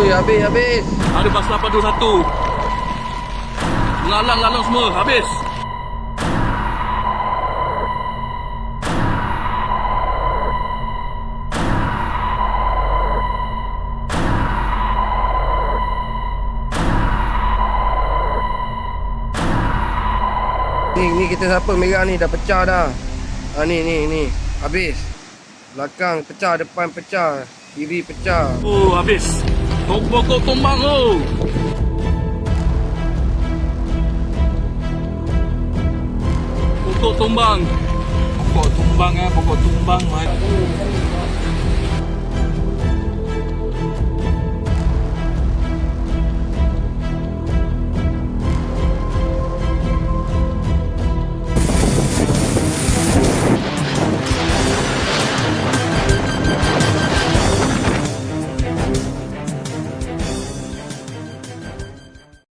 Ui, habis. Ada bas 821. Mengalang-alang semua, habis. Ni kita siapa merah ni dah pecah dah. Ni. Habis. Belakang pecah, depan pecah, kiri pecah. Oh, habis. Pokok tumbang oh. Pokok tumbang. Pokok tumbang.